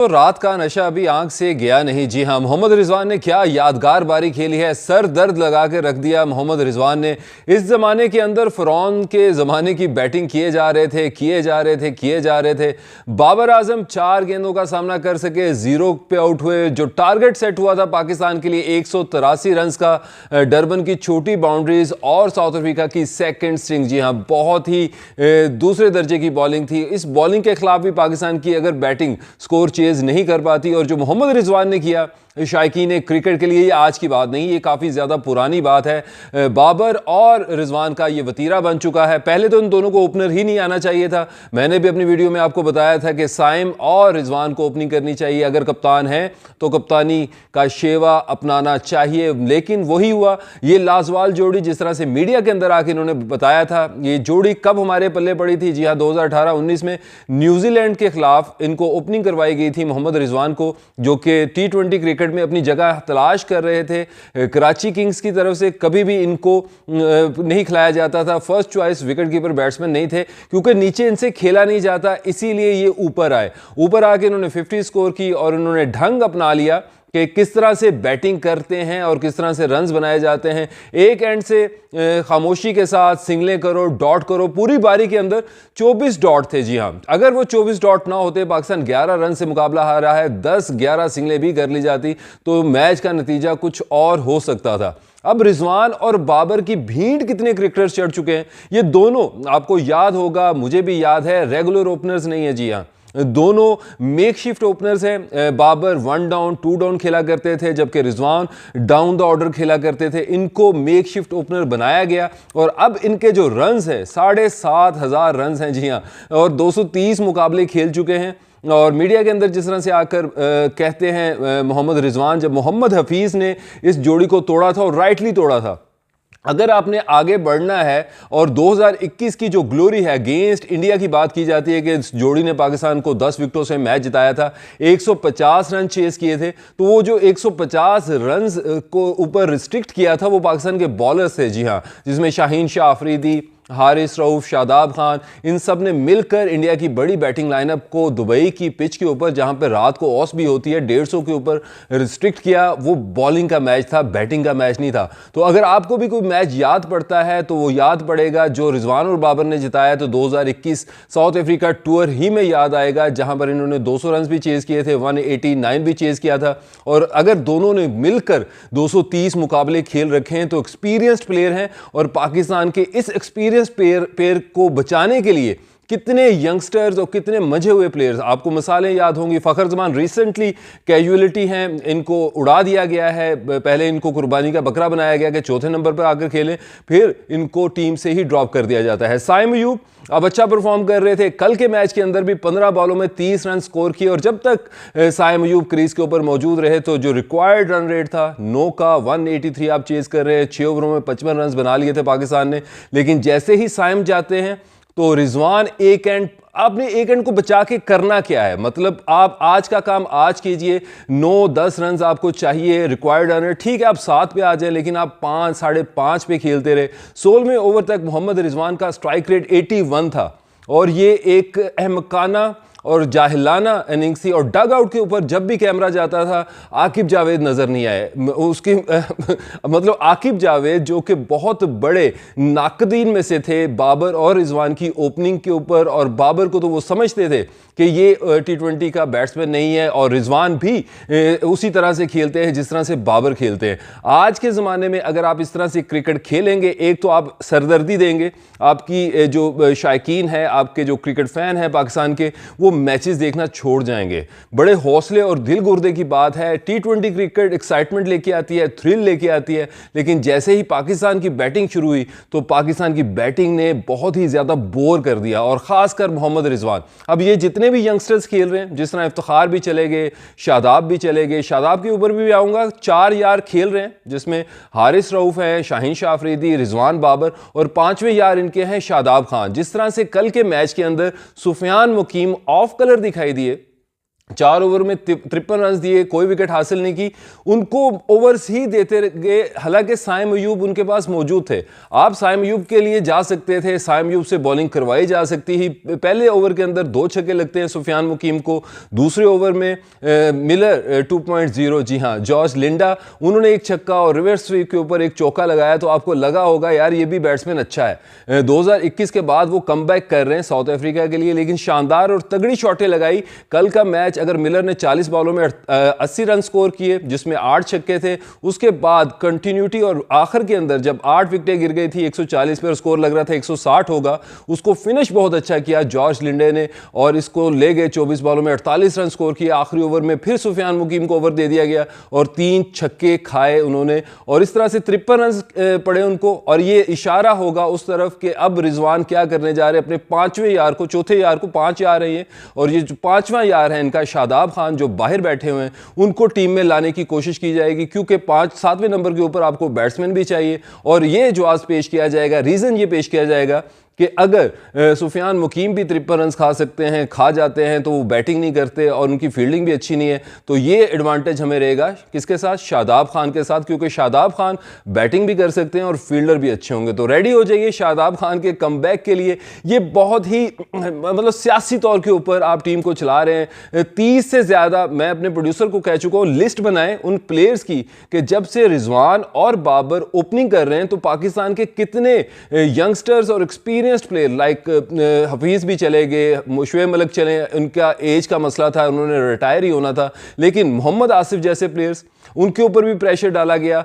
तो रात का नशा अभी आंख से गया नहीं। जी हां, मोहम्मद रिजवान ने क्या यादगार बारी खेली है। सर दर्द लगा के रख दिया मोहम्मद रिजवान ने। इस जमाने के अंदर फिरौन के जमाने की बैटिंग किए जा रहे थे। बाबर आजम 4 गेंदों का सामना कर सके, 0 पे आउट हुए। जो टारगेट सेट हुआ था पाकिस्तान के लिए 183 रन का, डरबन की छोटी बाउंड्रीज और साउथ अफ्रीका की सेकंड स्ट्रिंग। जी हां, बहुत ही दूसरे दर्जे की बॉलिंग थी। इस बॉलिंग के खिलाफ भी पाकिस्तान की अगर बैटिंग स्कोर नहीं कर पाती, और जो मोहम्मद रिजवान ने किया शायकीन क्रिकेट के लिए, ये आज की बात नहीं, ये काफ़ी ज़्यादा पुरानी बात है। बाबर और रिजवान का ये वतीरा बन चुका है। पहले तो इन दोनों को ओपनर ही नहीं आना चाहिए था। मैंने भी अपनी वीडियो में आपको बताया था कि साइम और रिजवान को ओपनिंग करनी चाहिए। अगर कप्तान है तो कप्तानी का शेवा अपनाना चाहिए, लेकिन वही हुआ। ये लाजवाल जोड़ी जिस तरह से मीडिया के अंदर आके इन्होंने बताया था, ये जोड़ी कब हमारे पल्ले पड़ी थी? जी हाँ, 2018-19 में न्यूजीलैंड के खिलाफ इनको ओपनिंग करवाई गई थी मोहम्मद रिजवान को, जो कि T20 क्रिकेट में अपनी जगह तलाश कर रहे थे। कराची किंग्स की तरफ से कभी भी इनको नहीं खिलाया जाता था। First choice wicket keeper batsman नहीं थे, क्योंकि नीचे इनसे खेला नहीं जाता, इसीलिए ये ऊपर आए। ऊपर आके इन्होंने 50 स्कोर की और इन्होंने ढंग अपना लिया कि किस तरह से बैटिंग करते हैं और किस तरह से रन्स बनाए जाते हैं। एक एंड से खामोशी के साथ सिंगलें करो, डॉट करो। पूरी बारी के अंदर 24 डॉट थे। जी हाँ, अगर वो 24 डॉट ना होते, पाकिस्तान 11 रन से मुकाबला हार रहा है, 10-11 सिंगलें भी कर ली जाती तो मैच का नतीजा कुछ और हो सकता था। अब रिजवान और बाबर की भीड़ कितने क्रिकेटर्स चढ़ चुके हैं। ये दोनों, आपको याद होगा, मुझे भी याद है, रेगुलर ओपनर्स नहीं है। जी हाँ, दोनों मेकशिफ्ट ओपनर्स हैं। बाबर 1 डाउन 2 डाउन खेला करते थे, जबकि रिजवान डाउन द ऑर्डर खेला करते थे। इनको मेकशिफ्ट ओपनर बनाया गया और अब इनके जो रन्स हैं 7,500 रन्स हैं। जी हाँ, और 230 मुकाबले खेल चुके हैं। और मीडिया के अंदर जिस तरह से आकर कहते हैं मोहम्मद रिजवान, जब मोहम्मद हफीज़ ने इस जोड़ी को तोड़ा था और राइटली तोड़ा था। अगर आपने आगे बढ़ना है और 2021 की जो ग्लोरी है अगेंस्ट इंडिया की बात की जाती है कि इस जोड़ी ने पाकिस्तान को 10 विकेटों से मैच जिताया था, 150 रन चेस किए थे, तो वो जो 150 रन को ऊपर रिस्ट्रिक्ट किया था वो पाकिस्तान के बॉलर्स थे। जी हाँ, जिसमें शाहीन शाह अफरीदी, हारिस रऊफ, शादाब खान, इन सब ने मिलकर इंडिया की बड़ी बैटिंग लाइनअप को दुबई की पिच के ऊपर, जहां पर रात को ऑस भी होती है, 150 के ऊपर रिस्ट्रिक्ट किया। वो बॉलिंग का मैच था, बैटिंग का मैच नहीं था। तो अगर आपको भी कोई मैच याद पड़ता है तो वो याद पड़ेगा जो रिजवान और बाबर ने जिताया, तो 2021 साउथ अफ्रीका टूर ही में याद आएगा, जहां पर इन्होंने 200 रन भी चेज किए थे, 189 भी चेज किया था। और अगर दोनों ने मिलकर 230 मुकाबले खेल रखे हैं तो एक्सपीरियंस्ड प्लेयर हैं। और पाकिस्तान के इस एक्सपीरियंस प्लेयर को बचाने के लिए कितने यंगस्टर्स और कितने मजे हुए प्लेयर्स, आपको मिसालें याद होंगी। फ़खर जमान रिसेंटली कैजुअलिटी हैं, इनको उड़ा दिया गया है। पहले इनको कुर्बानी का बकरा बनाया गया कि चौथे नंबर पर आकर खेलें, फिर इनको टीम से ही ड्रॉप कर दिया जाता है। साइम अयूब अब अच्छा परफॉर्म कर रहे थे, कल के मैच के अंदर भी 15 बॉलों में 30 रन स्कोर किए। और जब तक साइम अयूब क्रीज के ऊपर मौजूद रहे तो जो रिक्वायर्ड रन रेट था 9 का 183 आप चेज कर रहे हैं। 6 ओवरों में 55 रन बना लिए थे पाकिस्तान ने। लेकिन जैसे ही साइम जाते हैं तो रिजवान एक एंड, आपने एक एंड को बचा के करना क्या है? मतलब आप आज का काम आज कीजिए। 9-10 रन आपको चाहिए रिक्वायर्ड रन, ठीक है आप 7 पे आ जाए, लेकिन आप 5, 5.5 पे खेलते रहे। 16वें ओवर तक मोहम्मद रिजवान का स्ट्राइक रेट 81 था और ये एक अहमकाना और जाहिलाना इनिंग्स थी। और डग आउट के ऊपर जब भी कैमरा जाता था आकिब जावेद नजर नहीं आए। उसकी मतलब आकिब जावेद जो कि बहुत बड़े नाकदीन में से थे बाबर और रिजवान की ओपनिंग के ऊपर, और बाबर को तो वो समझते थे कि ये T20 का बैट्समैन नहीं है, और रिजवान भी उसी तरह से खेलते हैं जिस तरह से बाबर खेलते हैं। आज के ज़माने में अगर आप इस तरह से क्रिकेट खेलेंगे, एक तो आप सरदर्दी देंगे, आपकी जो शायकीन है, आपके जो क्रिकेट फ़ैन हैं पाकिस्तान के, वो मैचेस देखना छोड़ जाएंगे। बड़े हौसले और दिल गुर्दे की बात है। T20 क्रिकेट एक्साइटमेंट लेके आती है, थ्रिल लेके आती है, लेकिन जैसे ही पाकिस्तान की बैटिंग शुरू हुई तो पाकिस्तान की बैटिंग ने बहुत ही ज़्यादा बोर कर दिया, और ख़ासकर मोहम्मद रिजवान। अब ये जितने भी यंगस्टर्स खेल रहे हैं, जिस तरह इफ्तिखार भी चले गए, शादाब भी चले गए, शादाब के ऊपर भी आऊँगा, 4 यार खेल रहे हैं, जिसमें हारिस रऊफ है, शाहीन शाह अफरीदी, रिजवान बाबर, और 5वें यार इनके हैं शादाब खान। जिस तरह से कल के मैच के अंदर सुफियान मुकीम ऑफ कलर दिखाई दिए, 4 ओवर में 53 रन दिए, कोई विकेट हासिल नहीं की, उनको ओवर्स ही देते गए। हालांकि साइम अयूब उनके पास मौजूद थे, आप साइम अयूब के लिए जा सकते थे, साइम अयूब से बॉलिंग करवाई जा सकती ही। पहले ओवर के अंदर 2 छक्के लगते हैं सुफियान मुकीम को, दूसरे ओवर में मिलर 2.0, जी हाँ, जॉर्ज लिंडा, उन्होंने एक छक्का और रिवर्स स्वीप के ऊपर एक चौका लगाया, तो आपको लगा होगा यार ये भी बैट्समैन अच्छा है। 2021 के बाद वो कमबैक कर रहे हैं साउथ अफ्रीका के लिए, लेकिन शानदार और तगड़ी शॉटें लगाई। कल का मैच अगर मिलर ने 40 बॉलों में 80 रन स्कोर किए, जिसमें 8 छक्के थे, उसके बाद कंटिन्यूटी और आखिर के अंदर जब 8 विकेटें गिर गई थी 140 पे और स्कोर लग रहा था 160 होगा, उसको फिनिश बहुत अच्छा किया जॉर्ज लिंडे ने और इसको ले गए। 24 बॉलों में 48 रन स्कोर किए। आखिरी ओवर में फिर सुफियान मुकीम को ओवर दे दिया गया और 3 छक्के खाए उन्होंने, और इस तरह से 53 रन पड़े उनको। और ये इशारा होगा उस तरफ कि अब रिजवान क्या करने जा रहे हैं, अपने 5वें यार को, चौथे यार को, 5 यार है ये, और ये जो 5वां यार है इनका शादाब खान जो बाहर बैठे हुए हैं, उनको टीम में लाने की कोशिश की जाएगी, क्योंकि 7वें नंबर के ऊपर आपको बैट्समैन भी चाहिए। और ये जो आज पेश किया जाएगा, रीजन ये पेश किया जाएगा कि अगर सुफियान मुकीम भी 53 रन खा सकते हैं, खा जाते हैं, तो वो बैटिंग नहीं करते और उनकी फील्डिंग भी अच्छी नहीं है, तो ये एडवांटेज हमें रहेगा किसके साथ, शादाब खान के साथ, क्योंकि शादाब खान बैटिंग भी कर सकते हैं और फील्डर भी अच्छे होंगे। तो रेडी हो जाइए शादाब खान के कमबैक के लिए। ये बहुत ही मतलब सियासी तौर के ऊपर आप टीम को चला रहे हैं। 30 से ज़्यादा, मैं अपने प्रोड्यूसर को कह चुका हूँ, लिस्ट बनाएं उन प्लेयर्स की कि जब से रिजवान और बाबर ओपनिंग कर रहे हैं तो पाकिस्तान के कितने यंगस्टर्स और एक्सपीरियंस प्लेयर लाइक हफीज भी चले गए, शुएब मलिक चले, उनका एज का मसला था, उन्होंने रिटायर ही होना था, लेकिन मोहम्मद आसिफ जैसे प्लेयर्स, उनके ऊपर भी प्रेशर डाला गया।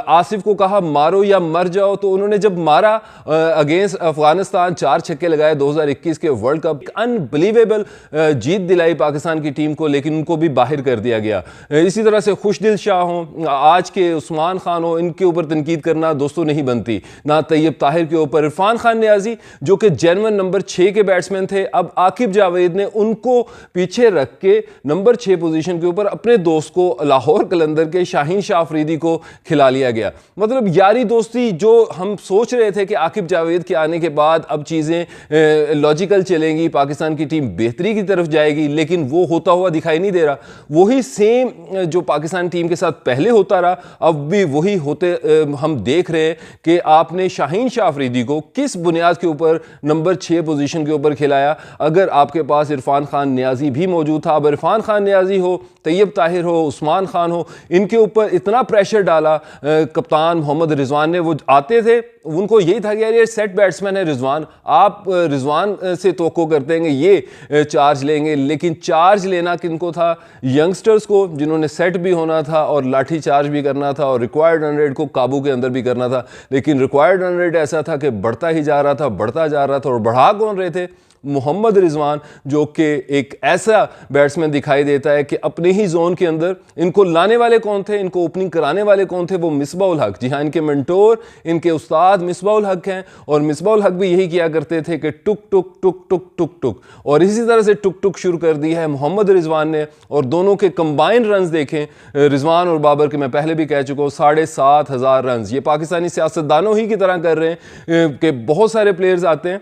आसिफ को कहा मारो या मर जाओ, तो उन्होंने जब मारा अगेंस्ट अफगानिस्तान, 4 छक्के लगाए 2021 के वर्ल्ड कप, अनबिलीवेबल जीत दिलाई पाकिस्तान की टीम को, लेकिन उनको भी बाहर कर दिया गया। इसी तरह से खुशदिल शाह हो, आज के उस्मान खान हो, इनके ऊपर तनकीद करना दोस्तों नहीं बनती, ना तैयब ताहिर के ऊपर। इरफान खान नियाजी जो कि जेन्युइन नंबर 6 के बैट्समैन थे, अब आकिब जावेद ने उनको पीछे रख के नंबर 6 पोजीशन के ऊपर अपने दोस्त को, लाहौर कलंदर के शाहीन शाह अफरीदी को खिला लिया गया। मतलब यारी दोस्ती जो हम सोच रहे थे कि आकिब जावेद के आने के बाद अब चीज़ें लॉजिकल चलेंगी, पाकिस्तान की टीम बेहतरी की तरफ जाएगी, लेकिन वो होता हुआ दिखाई नहीं दे रहा। वही सेम जो पाकिस्तान टीम के साथ पहले होता रहा, अब भी वही होते हम देख रहे हैं कि आपने शाहीन शाह अफरीदी को किस बुनियाद के ऊपर नंबर 6 पोजीशन के ऊपर खिलाया। अगर आपके पास इरफान खान नियाजी भी मौजूद था, अब इरफान खान नियाजी हो, तैयब ताहिर हो, उस्मान खान हो, इनके ऊपर इतना प्रेशर डाला कप्तान मोहम्मद रिजवान ने। वो आते थे, उनको यही था कि यार ये सेट बैट्समैन है रिजवान, आप रिजवान से तवक्को करते हैं ये चार्ज लेंगे, लेकिन चार्ज लेना किनको था, यंगस्टर्स को, जिन्होंने सेट भी होना था और लाठी चार्ज भी करना था और रिक्वायर्ड रन रेट को काबू के अंदर भी करना था। लेकिन रिक्वायर्ड रन रेट ऐसा था कि बढ़ता ही जा रहा था, बढ़ता जा रहा था, और बढ़ा कौन रहे थे, मोहम्मद रिजवान, जो कि एक ऐसा बैट्समैन दिखाई देता है कि अपने ही जोन के अंदर इनको लाने वाले कौन थे, इनको ओपनिंग कराने वाले कौन थे, वो मिसबाउल हक, जी हाँ, इनके मेंटोर, इनके उस्ताद मिसबाउल हक हैं। और मिसबाउल हक भी यही किया करते थे कि टुक टुक टुक टुक टुक टुक, और इसी तरह से टुक टुक शुरू कर दी है मोहम्मद रिजवान ने। और दोनों के कंबाइंड रन देखें, रिजवान और बाबर के, मैं पहले भी कह चुका हूँ, 7,500 रन। ये पाकिस्तानी सियासतदानों ही की तरह कर रहे हैं कि बहुत सारे प्लेयर्स आते हैं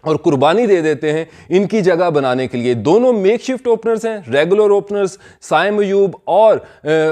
और कुर्बानी दे देते हैं इनकी जगह बनाने के लिए। दोनों मेकशिफ्ट ओपनर्स हैं, रेगुलर ओपनर्स, साइम अयूब और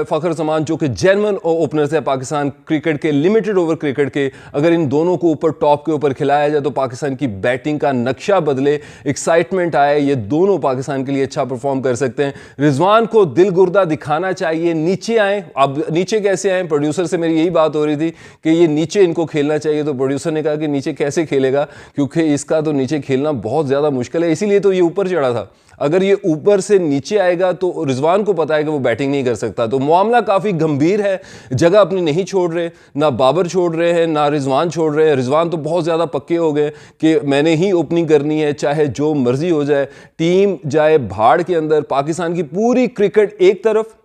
फ़खर जमान, जो कि जेन्युइन ओपनर्स हैं पाकिस्तान क्रिकेट के, लिमिटेड ओवर क्रिकेट के। अगर इन दोनों को ऊपर टॉप के ऊपर खिलाया जाए तो पाकिस्तान की बैटिंग का नक्शा बदले, एक्साइटमेंट आए, ये दोनों पाकिस्तान के लिए अच्छा परफॉर्म कर सकते हैं। रिजवान को दिल गुर्दा दिखाना चाहिए, नीचे आए। अब नीचे कैसे आए, प्रोड्यूसर से मेरी यही बात हो रही थी कि ये नीचे इनको खेलना चाहिए, तो प्रोड्यूसर ने कहा कि नीचे कैसे खेलेगा, क्योंकि इसका तो नीचे खेलना बहुत ज़्यादा मुश्किल है, इसीलिए तो ये ऊपर चढ़ा था। अगर ये ऊपर से नीचे आएगा तो रिजवान को पता है कि वो बैटिंग नहीं कर सकता। तो मामला काफ़ी गंभीर है, जगह अपनी नहीं छोड़ रहे, ना बाबर छोड़ रहे हैं, ना रिजवान छोड़ रहे हैं। रिजवान तो बहुत ज़्यादा पक्के हो गए कि मैंने ही ओपनिंग करनी है, चाहे जो मर्जी हो जाए, टीम जाए भाड़ के अंदर। पाकिस्तान की पूरी क्रिकेट एक तरफ,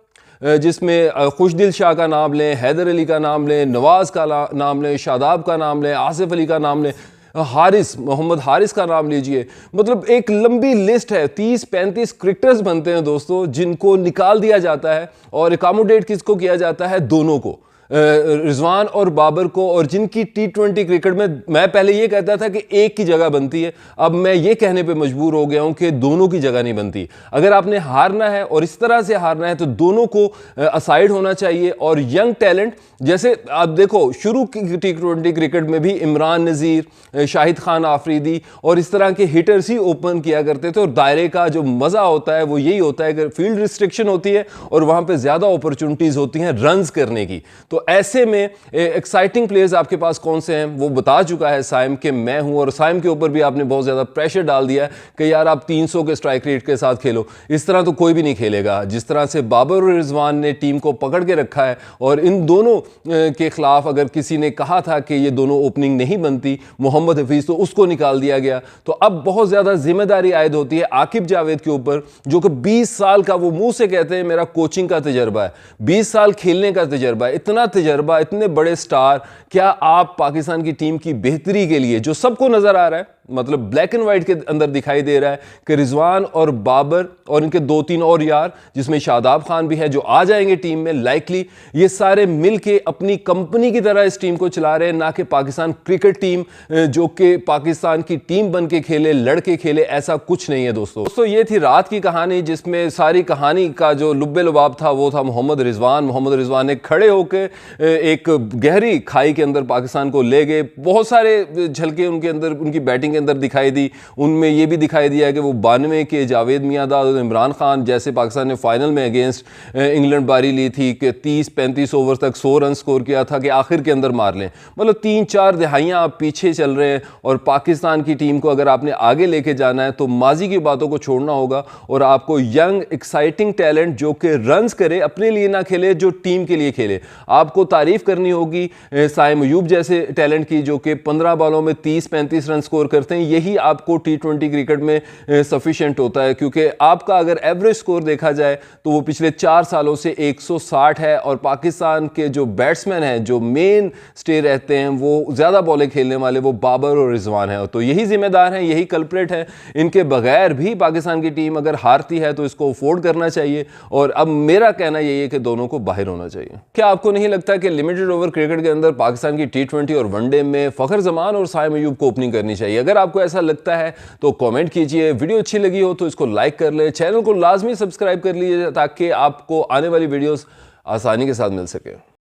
जिसमें खुशदिल शाह का नाम लें, हैदर अली का नाम लें, नवाज़ का नाम लें, शादाब का नाम लें, आसिफ अली का नाम लें, हारिस, मोहम्मद हारिस का नाम लीजिए, मतलब एक लंबी लिस्ट है। 30-35 क्रिकेटर्स बनते हैं दोस्तों, जिनको निकाल दिया जाता है और एकोमोडेट किसको किया जाता है, दोनों को। रिजवान और बाबर को, और जिनकी T20 क्रिकेट में मैं पहले ये कहता था कि एक की जगह बनती है, अब मैं ये कहने पे मजबूर हो गया हूं कि दोनों की जगह नहीं बनती। अगर आपने हारना है और इस तरह से हारना है तो दोनों को असाइड होना चाहिए। और यंग टैलेंट, जैसे आप देखो शुरू की T20 क्रिकेट में भी इमरान नज़ीर, शाहिद खान आफरीदी और इस तरह के हिटर्स ही ओपन किया करते थे। और दायरे का जो मज़ा होता है वो यही होता है कि फील्ड रिस्ट्रिक्शन होती है और वहाँ पे ज़्यादा अपॉर्चुनिटीज़ होती हैं रन्स करने की। तो ऐसे में एक्साइटिंग प्लेयर्स आपके पास कौन से हैं वो बता चुका है साइम कि मैं हूँ। और साइम के ऊपर भी आपने बहुत ज़्यादा प्रेशर डाल दिया है कि यार आप 300 के स्ट्राइक रेट के साथ खेलो। इस तरह तो कोई भी नहीं खेलेगा। जिस तरह से बाबर और रिजवान ने टीम को पकड़ के रखा है, और इन दोनों के खिलाफ अगर किसी ने कहा था कि ये दोनों ओपनिंग नहीं बनती, मोहम्मद हफीज़, तो उसको निकाल दिया गया। तो अब बहुत ज़्यादा जिम्मेदारी आयद होती है आकिब जावेद के ऊपर, जो कि 20 साल का, वो मुंह से कहते हैं मेरा कोचिंग का तजर्बा है, 20 साल खेलने का तजर्बा है। इतना तजर्बा, इतने बड़े स्टार, क्या आप पाकिस्तान की टीम की बेहतरी के लिए, जो सबको नजर आ रहा है, मतलब ब्लैक एंड व्हाइट के अंदर दिखाई दे रहा है कि रिजवान और बाबर और इनके 2-3 और यार, जिसमें शादाब खान भी है, जो आ जाएंगे टीम में लाइकली, ये सारे मिलके अपनी कंपनी की तरह इस टीम को चला रहे हैं, ना कि पाकिस्तान क्रिकेट टीम जो कि पाकिस्तान की टीम बन के खेले, लड़के खेले। ऐसा कुछ नहीं है दोस्तों। ये थी रात की कहानी, जिसमें सारी कहानी का जो लुब्बे लुबाब था वो था मोहम्मद रिजवान ने खड़े होकर एक गहरी खाई के अंदर पाकिस्तान को ले गए। बहुत सारे झलके उनके अंदर, उनकी बैटिंग अंदर दिखाई दी। उनमें यह भी दिखाई दिया कि वो 92 के जावेद मियांदाद और इमरान खान जैसे पाकिस्तान ने फाइनल में अगेंस्ट इंग्लैंड बारी ली थी कि 30-35 ओवर तक 100 रन स्कोर किया था कि आखिर के अंदर मार लें। मतलब 3-4 दिहाइयां आप पीछे चल रहे हैं। और पाकिस्तान की टीम को अगर आपने आगे लेके जाना है तो माजी की बातों को छोड़ना होगा और आपको यंग एक्साइटिंग टैलेंट जो कि रन्स करे, अपने लिए ना खेले, जो टीम के लिए खेले, आपको तारीफ करनी होगी साइम अयूब जैसे टैलेंट की, जो कि 15 बॉलों में 30-35 रन स्कोर करते हैं। यही आपको T20 क्रिकेट में सफिशिएंट होता है, क्योंकि आपका अगर एवरेज स्कोर देखा जाए तो वो पिछले 4 सालों से 160 है। और पाकिस्तान के जो बैट्समैन हैं, जो मेन स्टे रहते हैं, वो ज़्यादा बॉलें खेलने वाले, वो बाबर और रिजवान है। तो यही जिम्मेदार हैं, यही कल्प्रेट है। इनके बगैर भी पाकिस्तान की टीम अगर हारती है तो इसको अफोर्ड करना चाहिए। और अब मेरा कहना यही है कि दोनों को बाहर होना चाहिए। क्या आपको नहीं लगता कि लिमिटेड ओवर क्रिकेट के अंदर पाकिस्तान की T20 और वनडे में फखर जमान और साइम अयूब को ओपनिंग करनी चाहिए? अगर आपको ऐसा लगता है तो कमेंट कीजिए। वीडियो अच्छी लगी हो तो इसको लाइक कर ले, चैनल को लाजमी सब्सक्राइब कर लीजिए ताकि आपको आने वाली वीडियोस आसानी के साथ मिल सके।